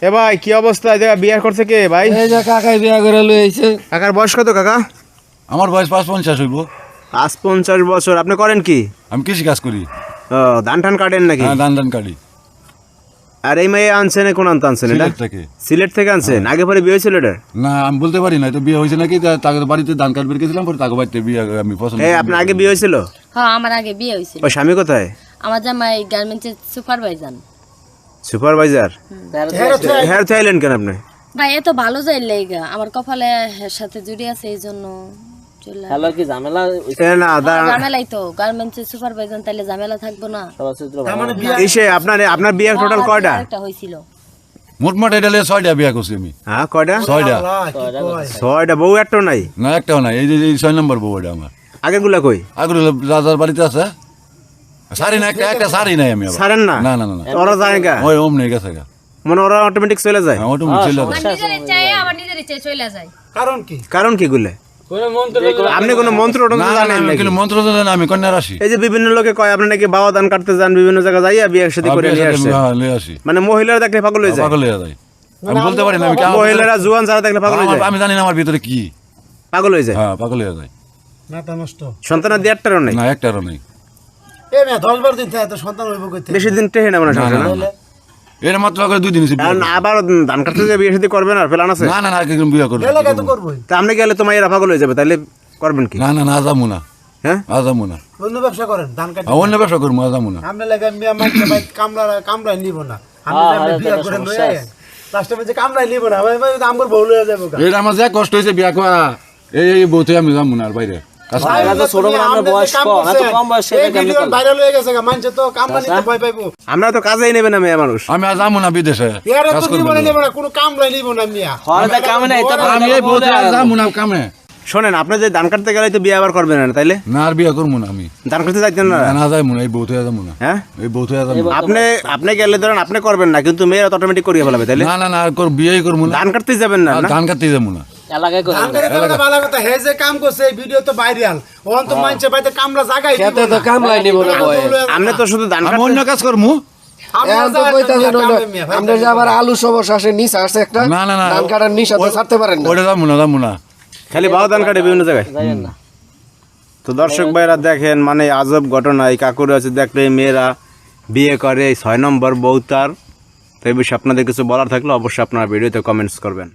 এ ভাই কি অবস্থা? দেখা বিয়ে করছে কে ভাই? এই যে কাকাই বিয়া করে লই আইছে। কাকার বয়স কত কাকা? আমার বয়স ৫৫ হইব। ৫-৫০ বছর। আপনি করেন কি? আমি কৃষি কাজ করি। ও, ধান টান কাটেন নাকি? হ্যাঁ, ধান কাটি। আর এই মেয়ে আনছেন কোন আনতে আনছেন? এটা সিলেট থেকে। সিলেট থেকে আনছেন? আগে পরে বিয়ে হয়েছিল এটা? না, আমি বলতে পারি না, তো বিয়ে হয়েছে নাকি। তাকে বাড়িতে ধান কাটবে গেছিলাম, পরে তাকে বাড়িতে বিয়ে আমি পছন্দ। আপনার আগে বিয়ে হয়েছিল? হ্যাঁ, আমার আগে বিয়ে হয়েছিল। ওই স্বামী কোথায়? আমার জামাই গার্মেন্টসের সুপারভাইজার। সুপারভাইজার? হ্যাঁ, চাইলেন কেন আপনি? ভাই এত ভালো যাই লেগা আমার কপালে এর সাথে জুড়ে আছে, এই জন্য চলে হ্যালো কি ঝামেলা ঝামেলাই তো। গার্মেন্টসের সুপারভাইজার তাইলে ঝামেলা থাকবো না? এসে আপনার বিয়ে টোটাল কয়টা? একটা হয়েছিল মোটমাট এটা ৬টা বিয়ে করছি আমি। হ্যাঁ, কয়টা? ৬টা। ৬টা। বউ একটাও নাই? না, একটাও নাই। এই যে ৬ নম্বর বউ এটা আমার। আগেগুলা কই? আগুলো রাজার বাড়িতে আছে। সারি না, একটা সারি নাই আমি। ছাড়েন না? না না না। ওরা যায় গা? ওই ওম নেই গেছে গা। মানে ওরা অটোমেটিক চলে যায়? ওটু ছিল। নিজের ইচ্ছায় আবার নিজের ইচ্ছায় চলে যায়। কারণ কি গুলে? আপনি কোনো মন্ত্র না না, আমি কিন্তু মন্ত্র জানি না, আমি কন্যা রাশি। এই যে বিভিন্ন লোকে কয় আপনি নাকি বাবা দান কাটতে যান, বিভিন্ন জায়গায় যাইয়া বিয়ে সাথে করে নিয়ে আসছে। লয়ে আসি। মানে মহিলারা দেখলে পাগল হয়ে যায়? পাগল হয়ে যায়। আমি বলতে পারি না আমি মহিলারা জুয়ান যারা দেখলে পাগল হয়ে যায়? আমি জানি না আমার ভিতরে কি পাগল হয়ে যায়? হ্যাঁ, পাগল হয়ে যায়। সন্তানের দিয়ে একটারও নেই? না, একটারও নেই। বেশি দিন টেহে না মনে হয় না? এর মাত্র আগে 2 দিন হইছে বিয়ে আর আবার ধান কাটতে যে বিয়ে সাথে করবেন আর প্ল্যান আছে? না না না, একদম বিয়ে করব। তা আপনি গেলে তো মায়েরা পাগল হয়ে যাবে, তাহলে করবেন কি? না না না, যাবো না। হ্যাঁ, যাবো না। অন্য ব্যবসা করেন, ধান কাটি অন্য ব্যবসা করবো, যাবো না। আমরা লাগে মিয়া মাইকে ভাই কামড়ায় নিব না। আমি যে বিয়া করে লই আই লাস্টে যে কামড়ায় নিব না, ভাই ভাই আমগর বউ লইয়া যাবো গা। এটা আমার যা কষ্ট হয়েছে বিয়া করা, এই বউতে আমি যাবো না আর বাইরে কাজ করতে। ভাই, ছোট বড় আমরা বয়স কম, এত কম বয়সে এই ভিডিও ভাইরাল হয়ে গেছে গা, মানুষ তো কামড়া নিতে ভয় পাইবো। আমরা তো কাজেই নেবে না মেয়ে মানুষ। আমি আর যাবো না বিদেশে এর কাজ তো করবো জীবনে না। নিব না, কোনো কামড়ায় নিব না মিয়া। হয়তো কামে নাই তো আমি এই বউতে আর যাবো না কামে। শোনেন, আপনি যে ধান কাটতে গেলে তো বিয়ে আবার করবেন না, তাইলে না, আর বিয়া করবো না আমি। ধান কাটতে যাইতেন না? না যাবো না, এই বউতে যাবো না। হ্যাঁ, এই বউতে যাবো না। আপনি গেলে ধরেন আপনি করবেন না, কিন্তু মেয়েরা তো অটোমেটিক করিয়ে ফেলাবে, তাইলে না না না, আর বিয়েই করবো না। ধান কাটতে যাবেন না? আর ধান কাটতে যাবো না। এলাকায় করে ধান কাটে তো ভালো কথা, হে যে কাম করছে এই ভিডিও তো ভাইরাল। ওন তো মানুষে বাইতে কামড়া জাগাই দিব খেতে তো কামলাই নিব না বয়। আপনি তো শুধু ধান আমি কাটতে অন্য কাজ করবো। এখন তো কইতাছেন আমরা যে আবার আলু সমস্যা আসে, নিচে আসে একটা না না না, ধান কাটার নিচে তো ছাড়তে পারেন না। ওটা যাবো না, যাবো না। খালি বাবা ধান কাটে বিভিন্ন জায়গায়। যাইয়েন না। তো দর্শক ভাইরা দেখেন, মানে আজব ঘটনা। এই কাকুরে আছে দেখলে মেয়েরা বিয়ে করে, এই 6 নম্বর বউ তার। তো এই বিষয়ে আপনাদের কিছু বলার থাকলে অবশ্যই আপনারা ভিডিওতে কমেন্টস করবেন।